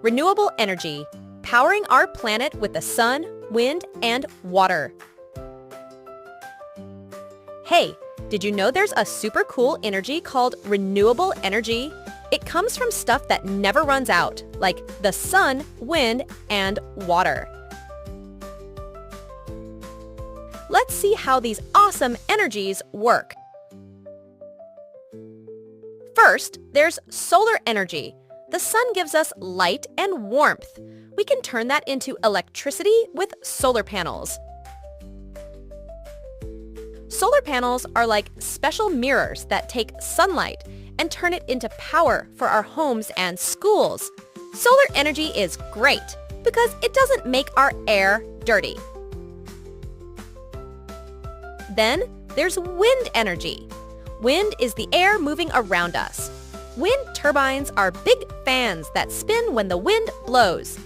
Renewable energy, powering our planet with the sun, wind, and water. Hey, did you know there's a super cool energy called renewable energy? It comes from stuff that never runs out, like the sun, wind, and water. Let's see how these awesome energies work. First, there's solar energy. The sun gives us light and warmth. We can turn that into electricity with solar panels. Solar panels are like special mirrors that take sunlight and turn it into power for our homes and schools. Solar energy is great because it doesn't make our air dirty. Then there's wind energy. Wind is the air moving around us. Wind turbines are big fans that spin when the wind blows.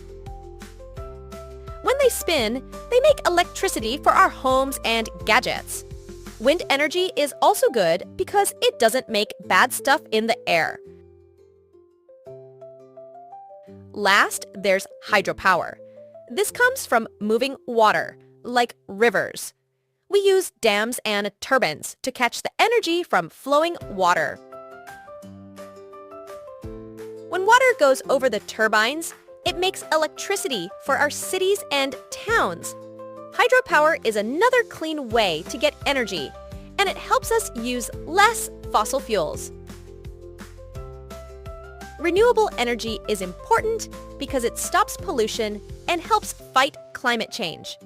When they spin, they make electricity for our homes and gadgets. Wind energy is also good because it doesn't make bad stuff in the air. Last, there's hydropower. This comes from moving water, like rivers. We use dams and turbines to catch the energy from flowing water. When water goes over the turbines, it makes electricity for our cities and towns. Hydropower is another clean way to get energy, and it helps us use less fossil fuels. Renewable energy is important because it stops pollution and helps fight climate change.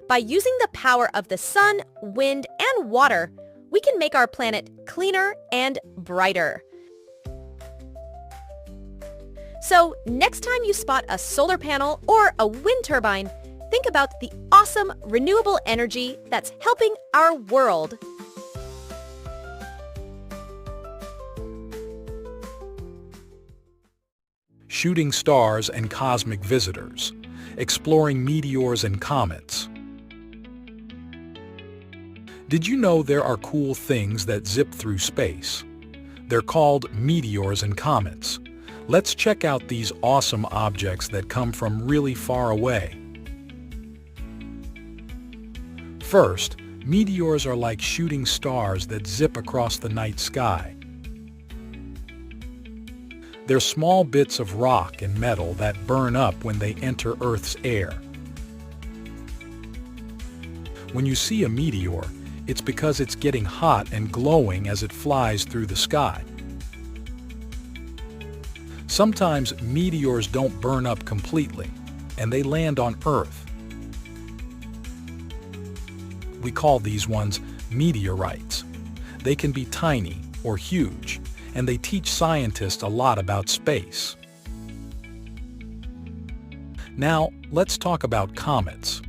By using the power of the sun, wind, and water, we can make our planet cleaner and brighter. So next time you spot a solar panel or a wind turbine, think about the awesome renewable energy that's helping our world. Shooting stars and cosmic visitors, exploring meteors and comets. Did you know there are cool things that zip through space? They're called meteors and comets. Let's check out these awesome objects that come from really far away. First, meteors are like shooting stars that zip across the night sky. They're small bits of rock and metal that burn up when they enter Earth's air. When you see a meteor, it's because it's getting hot and glowing as it flies through the sky. Sometimes meteors don't burn up completely, and they land on Earth. We call these ones meteorites. They can be tiny or huge, and they teach scientists a lot about space. Now, let's talk about comets.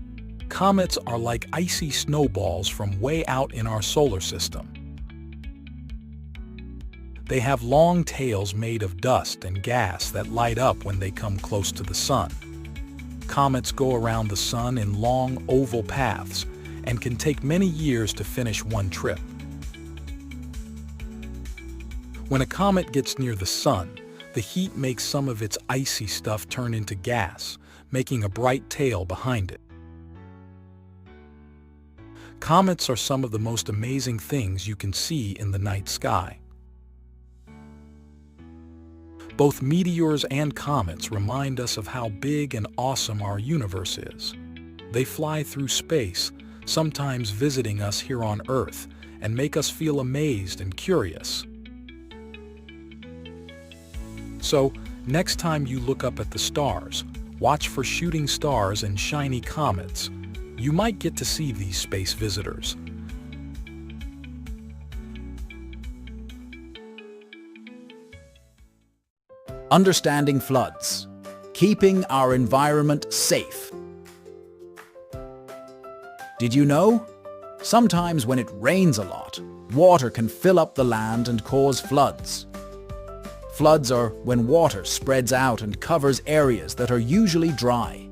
Comets are like icy snowballs from way out in our solar system. They have long tails made of dust and gas that light up when they come close to the sun. Comets go around the sun in long oval paths and can take many years to finish one trip. When a comet gets near the sun, the heat makes some of its icy stuff turn into gas, making a bright tail behind it. Comets are some of the most amazing things you can see in the night sky. Both meteors and comets remind us of how big and awesome our universe is. They fly through space, sometimes visiting us here on Earth, and make us feel amazed and curious. So, next time you look up at the stars, watch for shooting stars and shiny comets. You might get to see these space visitors. Understanding floods. Keeping our environment safe. Did you know? Sometimes when it rains a lot, water can fill up the land and cause floods. Floods are when water spreads out and covers areas that are usually dry.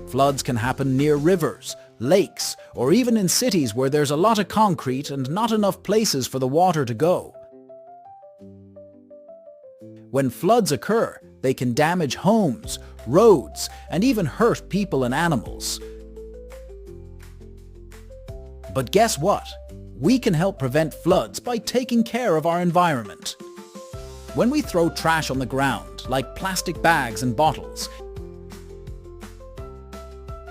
Floods can happen near rivers, lakes, or even in cities where there's a lot of concrete and not enough places for the water to go. When floods occur, they can damage homes, roads, and even hurt people and animals. But guess what? We can help prevent floods by taking care of our environment. When we throw trash on the ground, like plastic bags and bottles,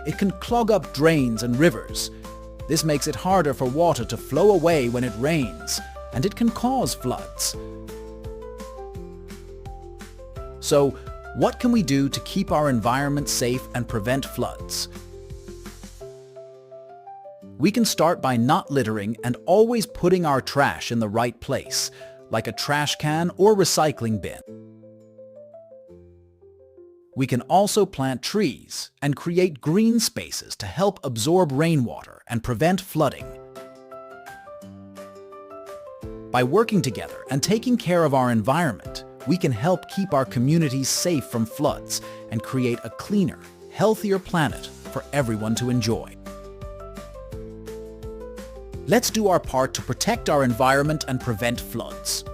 it can clog up drains and rivers. This makes it harder for water to flow away when it rains, and it can cause floods. So, what can we do to keep our environment safe and prevent floods? We can start by not littering and always putting our trash in the right place, like a trash can or recycling bin. We can also plant trees and create green spaces to help absorb rainwater and prevent flooding. By working together and taking care of our environment, we can help keep our communities safe from floods and create a cleaner, healthier planet for everyone to enjoy. Let's do our part to protect our environment and prevent floods.